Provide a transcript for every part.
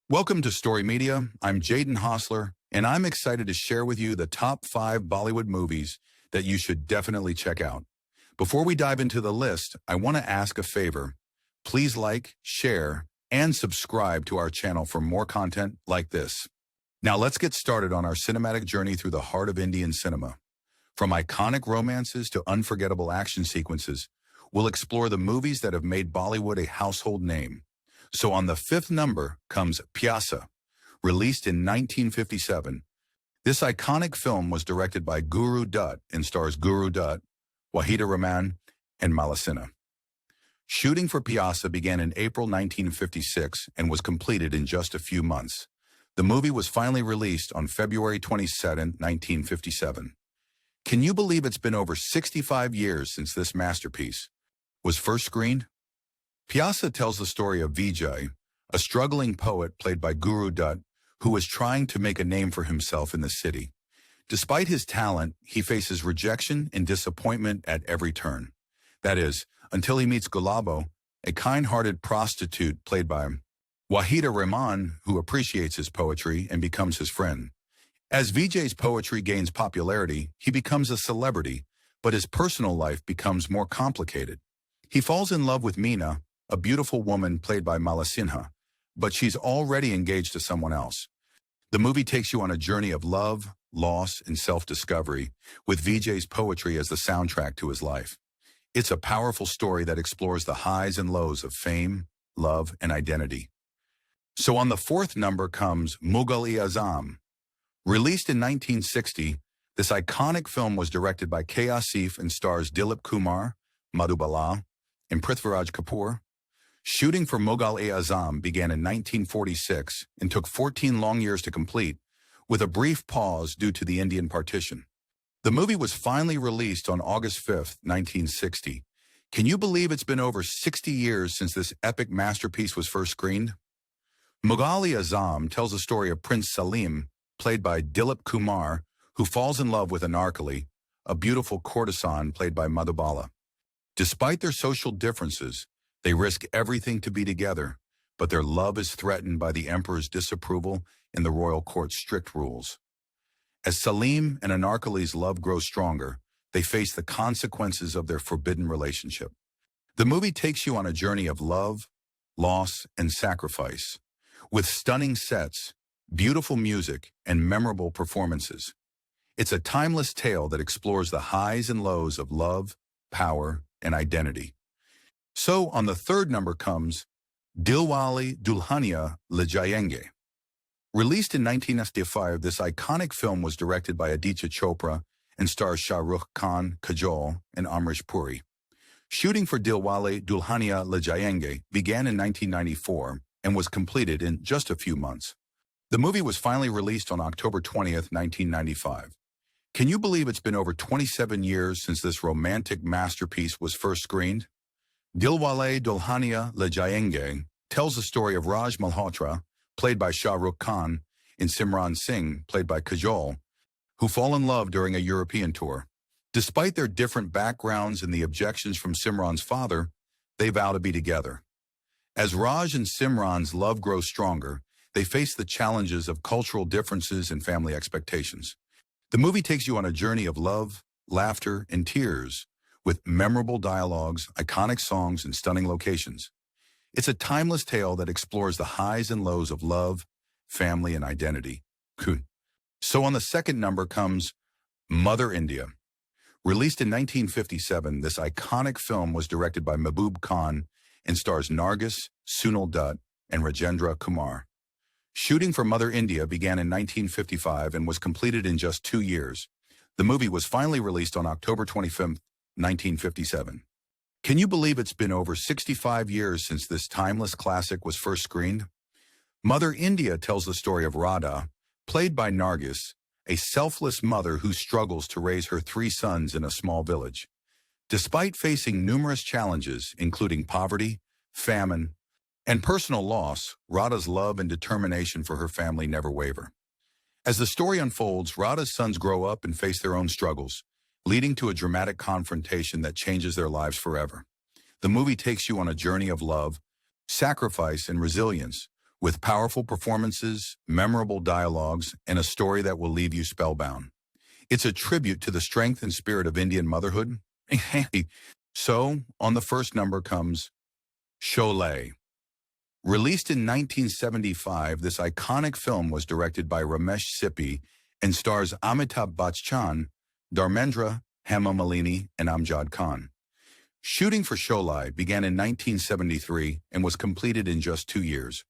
Welcome to Story Media. I'm Jaden Hostler, and I'm excited to share with you the top 5 Bollywood movies that you should definitely check out. Before we dive into the list, I want to ask a favor. Please like, share, and subscribe to our channel for more content like this. Now let's get started on our cinematic journey through the heart of Indian cinema. From iconic romances to unforgettable action sequences, we'll explore the movies that have made Bollywood a household name. So on the 5th number comes Pyasa, released in 1957. This iconic film was directed by Guru Dutt and stars Guru Dutt, Wahida Rahman, and Malasina. Shooting for Pyasa began in April 1956 and was completed in just a few months. The movie was finally released on February 22, 1957. Can you believe it's been over 65 years since this masterpiece was first screened? Pyasa tells the story of Vijay, a struggling poet played by Guru Dutt, who was trying to make a name for himself in the city. Despite his talent, he faces rejection and disappointment at every turn. That is, until he meets Gulabo, a kind-hearted prostitute played by Wahida Rahman, who appreciates his poetry and becomes his friend. As Vijay's poetry gains popularity, he becomes a celebrity, but his personal life becomes more complicated. He falls in love with Meena, a beautiful woman played by Malasinha, but she's already engaged to someone else. The movie takes you on a journey of love, loss, and self-discovery, with Vijay's poetry as the soundtrack to his life. It's a powerful story that explores the highs and lows of fame, love, and identity. So on the 4th number comes Mughal-e-Azam. Released in 1960, this iconic film was directed by K. Asif and stars Dilip Kumar, Madhubala, and Prithviraj Kapoor. Shooting for Mughal-e-Azam began in 1946 and took 14 long years to complete, with a brief pause due to the Indian partition. The movie was finally released on August 5, 1960. Can you believe it's been over 60 years since this epic masterpiece was first screened? Mughal-e-Azam tells the story of Prince Salim, played by Dilip Kumar, who falls in love with Anarkali, a beautiful courtesan played by Madhubala. Despite their social differences, they risk everything to be together, but their love is threatened by the emperor's disapproval and the royal court's strict rules. As Salim and Anarkali's love grows stronger, they face the consequences of their forbidden relationship. The movie takes you on a journey of love, loss, and sacrifice, with stunning sets, beautiful music, and memorable performances. It's a timeless tale that explores the highs and lows of love, power, and identity. So on the 3rd number comes Dilwale Dulhania Le Jayenge. Released in 1995, this iconic film was directed by Aditya Chopra and stars Shah Rukh Khan, Kajol, and Amrish Puri. Shooting for Dilwale Dulhania Le Jayenge began in 1994 and was completed in just a few months. The movie was finally released on October 20th, 1995. Can you believe it's been over 27 years since this romantic masterpiece was first screened? Dilwale Dulhania Le Jayenge tells the story of Raj Malhotra, played by Shah Rukh Khan, and Simran Singh, played by Kajol, who fall in love during a European tour. Despite their different backgrounds and the objections from Simran's father, they vow to be together. As Raj and Simran's love grows stronger, they face the challenges of cultural differences and family expectations. The movie takes you on a journey of love, laughter, and tears, with memorable dialogues, iconic songs, and stunning locations. It's a timeless tale that explores the highs and lows of love, family, and identity. So on the 2nd number comes Mother India. Released in 1957, this iconic film was directed by Mehboob Khan and stars Nargis, Sunil Dutt, and Rajendra Kumar. Shooting for Mother India began in 1955 and was completed in just 2 years. The movie was finally released on October 25, 1957. Can you believe it's been over 65 years since this timeless classic was first screened? Mother India tells the story of Radha, played by Nargis, a selfless mother who struggles to raise her 3 sons in a small village. Despite facing numerous challenges, including poverty, famine, and personal loss, Radha's love and determination for her family never waver. As the story unfolds, Radha's sons grow up and face their own struggles, leading to a dramatic confrontation that changes their lives forever. The movie takes you on a journey of love, sacrifice, and resilience, with powerful performances, memorable dialogues, and a story that will leave you spellbound. It's a tribute to the strength and spirit of Indian motherhood. So, on the first number comes Sholay. Released in 1975, this iconic film was directed by Ramesh Sippy and stars Amitabh Bachchan, Dharmendra, Hema Malini, and Amjad Khan. Shooting for Sholay began in 1973 and was completed in just 2 years.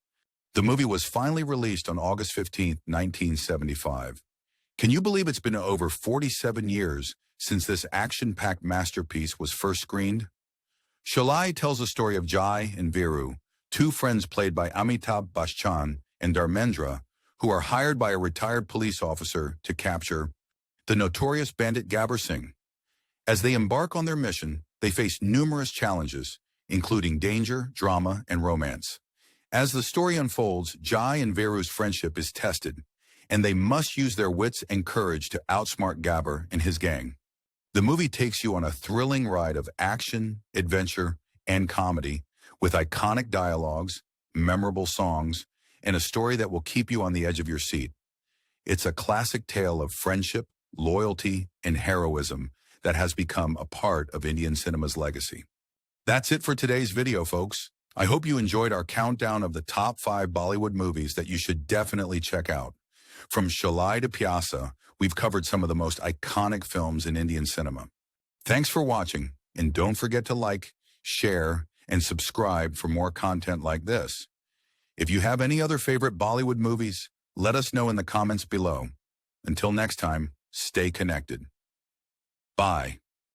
The movie was finally released on August 15, 1975. Can you believe it's been over 47 years since this action-packed masterpiece was first screened? Sholay tells the story of Jai and Viru, two friends played by Amitabh Bachchan and Dharmendra, who are hired by a retired police officer to capture the notorious bandit Gabbar Singh. As they embark on their mission, they face numerous challenges, including danger, drama, and romance. As the story unfolds, Jai and Viru's friendship is tested, and they must use their wits and courage to outsmart Gabbar and his gang. The movie takes you on a thrilling ride of action, adventure, and comedy, with iconic dialogues, memorable songs, and a story that will keep you on the edge of your seat. It's a classic tale of friendship, loyalty, and heroism that has become a part of Indian cinema's legacy. That's it for today's video, folks. I hope you enjoyed our countdown of the top 5 Bollywood movies that you should definitely check out. From Sholay to Pyasa, we've covered some of the most iconic films in Indian cinema. Thanks for watching, and don't forget to like, share, and subscribe for more content like this. If you have any other favorite Bollywood movies, let us know in the comments below. Until next time, stay connected. Bye.